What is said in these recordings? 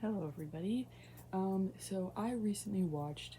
Hello everybody. So I recently watched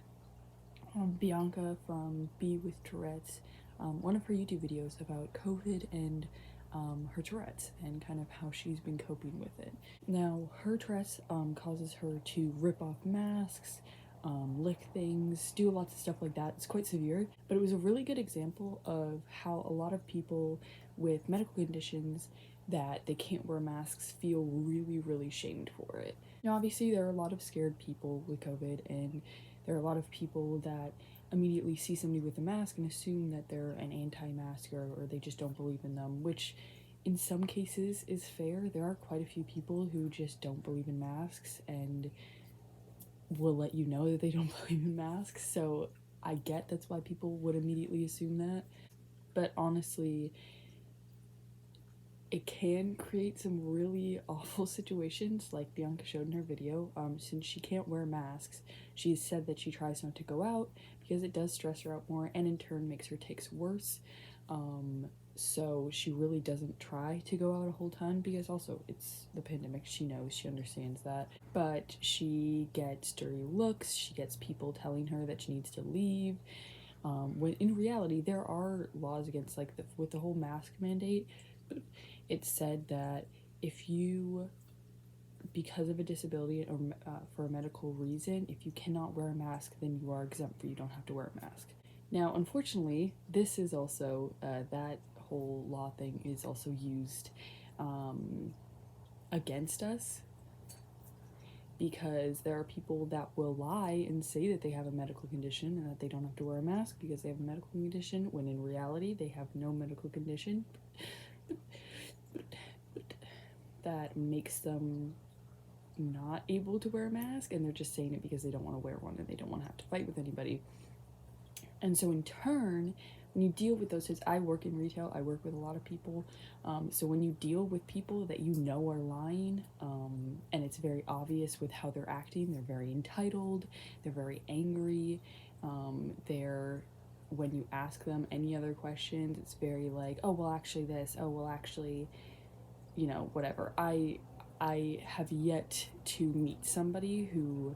Bianca from Be with Tourettes, one of her YouTube videos about COVID and her Tourette's and kind of how she's been coping with it. Now, her Tourette's causes her to rip off masks, lick things, do lots of stuff like that. It's quite severe, but it was a really good example of how a lot of people with medical conditions that they can't wear masks feel really shamed for it. Now, obviously, there are a lot of scared people with COVID, and there are a lot of people that immediately see somebody with a mask and assume that they're an anti-masker or they just don't believe in them, which in some cases is fair. There are quite a few people who just don't believe in masks and will let you know that they don't believe in masks, so I get that's why people would immediately assume that. But honestly, it can create some really awful situations like Bianca showed in her video. Since she can't wear masks, she said that she tries not to go out because it does stress her out more and in turn makes her tics worse. So she really doesn't try to go out a whole ton because also it's the pandemic. She knows, she understands that, but she gets dirty looks, she gets people telling her that she needs to leave, when in reality there are laws against, like, with the whole mask mandate. It said that if you, because of a disability or for a medical reason, if you cannot wear a mask, then you are exempt, you don't have to wear a mask. Now, unfortunately, this is also, that whole law thing is also used against us, because there are people that will lie and say that they have a medical condition and that they don't have to wear a mask because they have a medical condition, when in reality they have no medical condition that makes them not able to wear a mask, and they're just saying it because they don't want to wear one and they don't want to have to fight with anybody. And so in turn, when you deal with those, I work in retail, I work with a lot of people, so when you deal with people that you know are lying, and it's very obvious with how they're acting, they're very entitled, they're very angry, they're, when you ask them any other questions, it's very like, oh well actually this, oh well actually, you know, whatever. I have yet to meet somebody who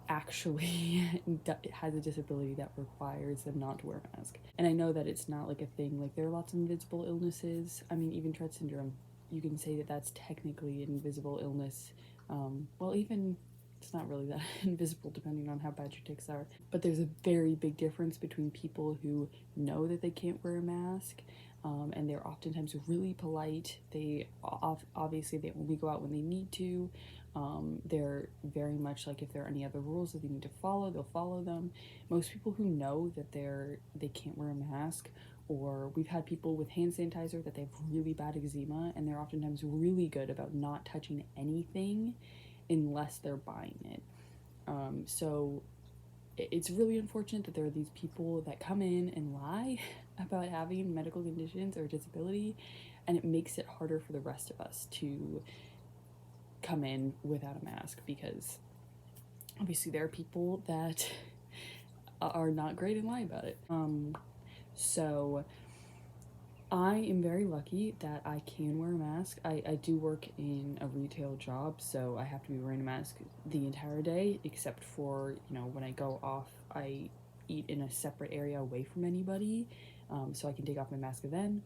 actually has a disability that requires them not to wear a mask. And I know that it's not like a thing, like there are lots of invisible illnesses. I mean, even Tourette syndrome, you can say that that's technically an invisible illness. Well, even it's not really that invisible depending on how bad your tics are. But there's a very big difference between people who know that they can't wear a mask, and they're oftentimes really polite. They obviously they only go out when they need to. They're very much like, if there are any other rules that they need to follow, they'll follow them. Most people who know that they can't wear a mask, or we've had people with hand sanitizer that they have really bad eczema, and they're oftentimes really good about not touching anything unless they're buying it. So it's really unfortunate that there are these people that come in and lie about having medical conditions or disability, and it makes it harder for the rest of us to come in without a mask, because obviously there are people that are not great and lie about it. So I am very lucky that I can wear a mask. I do work in a retail job, so I have to be wearing a mask the entire day, except for, you know, when I go off, I eat in a separate area away from anybody, so I can take off my mask then.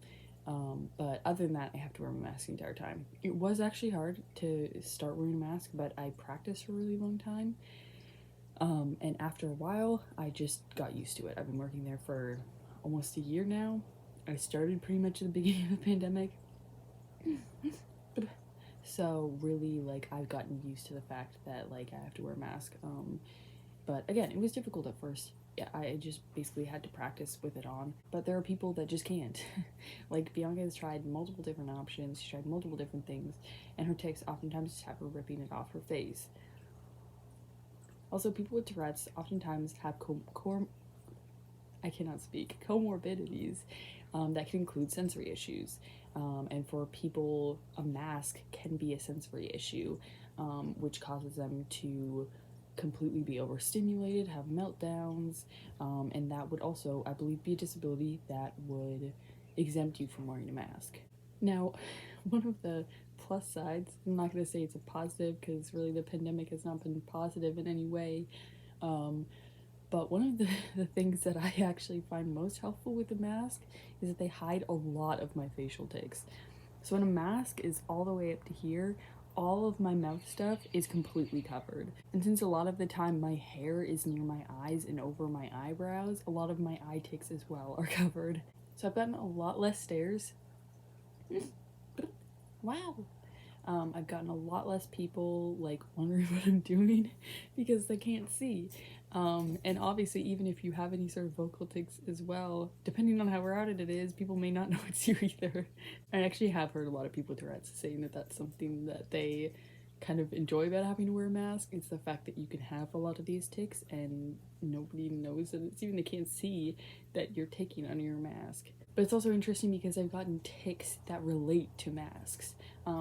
But other than that, I have to wear my mask the entire time. It was actually hard to start wearing a mask, but I practiced for a really long time. And after a while, I just got used to it. I've been working there for almost a year now. I started pretty much at the beginning of the pandemic. So really, like, I've gotten used to the fact that, like, I have to wear a mask. But again, it was difficult at first. Yeah, I just basically had to practice with it on. But there are people that just can't. Like, Bianca has tried multiple different options, she tried multiple different things, and her tics oftentimes have her ripping it off her face. Also, people with Tourette's oftentimes have comorbidities that can include sensory issues. And for people, a mask can be a sensory issue, which causes them to completely be overstimulated, have meltdowns, and that would also, I believe, be a disability that would exempt you from wearing a mask. Now, one of the plus sides. I'm not going to say it's a positive because really the pandemic has not been positive in any way. But one of the things that I actually find most helpful with the mask is that they hide a lot of my facial tics. So when a mask is all the way up to here, all of my mouth stuff is completely covered. And since a lot of the time my hair is near my eyes and over my eyebrows, a lot of my eye tics as well are covered. So I've gotten a lot less stares. Wow. I've gotten a lot less people like wondering what I'm doing because they can't see. And obviously, even if you have any sort of vocal tics as well, depending on how routed it is, people may not know it's you either. I actually have heard a lot of people with Tourette's saying that that's something that they kind of enjoy about having to wear a mask. It's the fact that you can have a lot of these tics and nobody knows that it's even, they can't see that you're taking under your mask. But it's also interesting because I've gotten tics that relate to masks.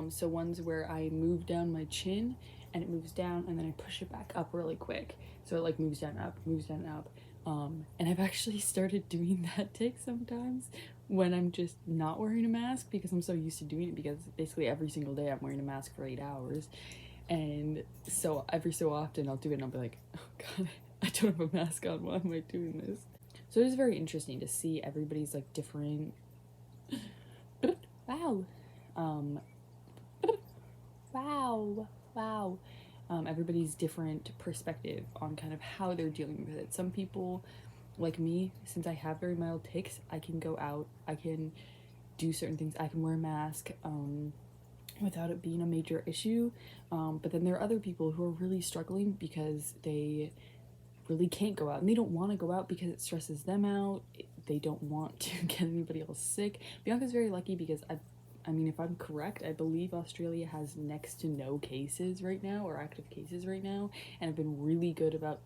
So ones where I move down my chin and it moves down and then I push it back up really quick. So it like moves down, up, moves down, up. And I've actually started doing that tic sometimes when I'm just not wearing a mask because I'm so used to doing it because basically every single day I'm wearing a mask for 8 hours. And so every so often I'll do it and I'll be like, oh God, I don't have a mask on. Why am I doing this? So it is very interesting to see everybody's like different. Wow. Wow. Everybody's different perspective on kind of how they're dealing with it. Some people, like me, since I have very mild tics, I can go out, I can do certain things, I can wear a mask without it being a major issue. But then there are other people who are really struggling because they really can't go out and they don't want to go out because it stresses them out. They don't want to get anybody else sick. Bianca's very lucky because I mean, if I'm correct, I believe Australia has next to no cases right now or active cases right now, and have been really good about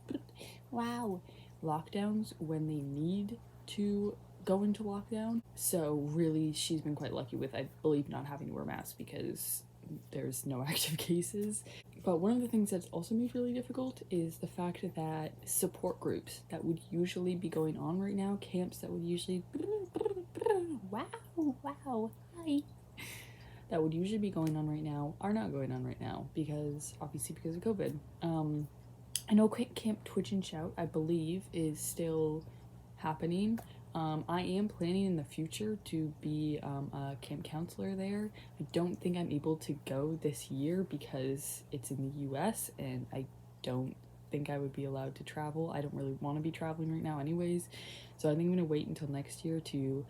lockdowns when they need to go into lockdown. So really, she's been quite lucky with, I believe, not having to wear masks because there's no active cases. But one of the things that's also made really difficult is the fact that support groups that would usually be going on right now, camps that would usually hi, that would usually be going on right now are not going on right now because obviously because of COVID. I know Camp Twitch and Shout, I believe, is still happening. I am planning in the future to be a camp counselor there. I don't think I'm able to go this year because it's in the US and I don't think I would be allowed to travel. I don't really want to be traveling right now anyways. So I think I'm going to wait until next year to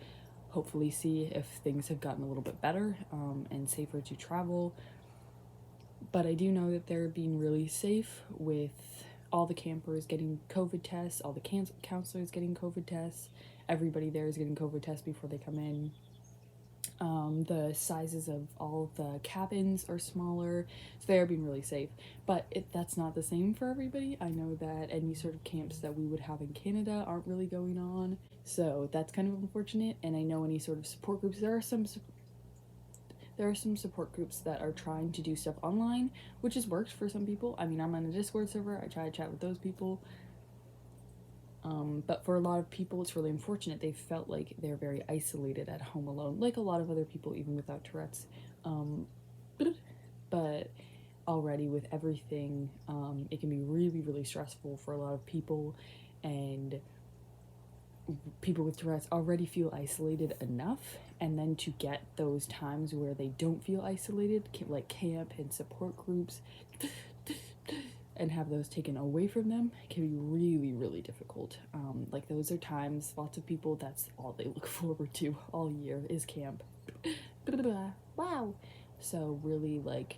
hopefully see if things have gotten a little bit better and safer to travel. But I do know that they're being really safe with all the campers getting COVID tests, all the counselors getting COVID tests, everybody there is getting COVID tests before they come in. The sizes of all the cabins are smaller, so they are being really safe. But that's not the same for everybody. I know that any sort of camps that we would have in Canada aren't really going on, so that's kind of unfortunate. And I know any sort of support groups, there are some support groups that are trying to do stuff online, which has worked for some people. I mean, I'm on a Discord server, I try to chat with those people. But for a lot of people, it's really unfortunate. They felt like they're very isolated at home alone, like a lot of other people, even without Tourette's. But already with everything, it can be really, really stressful for a lot of people. And people with Tourette's already feel isolated enough. And then to get those times where they don't feel isolated, like camp and support groups, and have those taken away from them can be really, really difficult. Like those are times, lots of people, that's all they look forward to all year is camp. Wow. So really, like,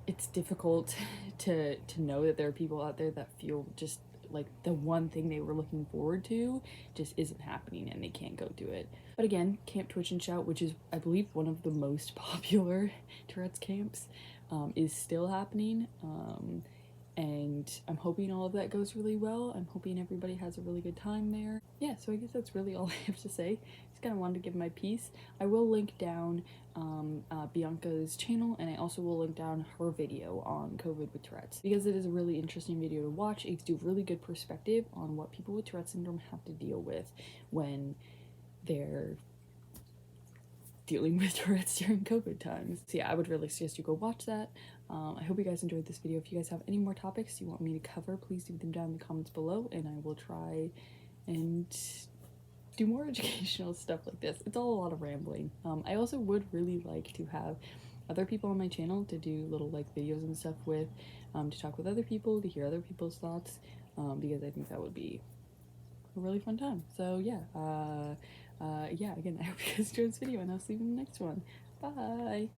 it's difficult to know that there are people out there that feel just like the one thing they were looking forward to just isn't happening and they can't go do it. But again, Camp Twitch and Shout, which is, I believe, one of the most popular Tourette's camps, is still happening, and I'm hoping all of that goes really well. I'm hoping everybody has a really good time there. Yeah, so I guess that's really all I have to say. Just kind of wanted to give my piece. I will link down Bianca's channel, and I also will link down her video on COVID with Tourette's because it is a really interesting video to watch. It gives you a really good perspective on what people with Tourette's syndrome have to deal with when they're dealing with Tourette's during COVID times. So yeah, I would really suggest you go watch that. I hope you guys enjoyed this video. If you guys have any more topics you want me to cover, please leave them down in the comments below, and I will try and do more educational stuff like this. It's all a lot of rambling. I also would really like to have other people on my channel to do little like videos and stuff with, to talk with other people, to hear other people's thoughts, because I think that would be a really fun time. So yeah, yeah, again, I hope you guys enjoyed this video, and I'll see you in the next one. Bye!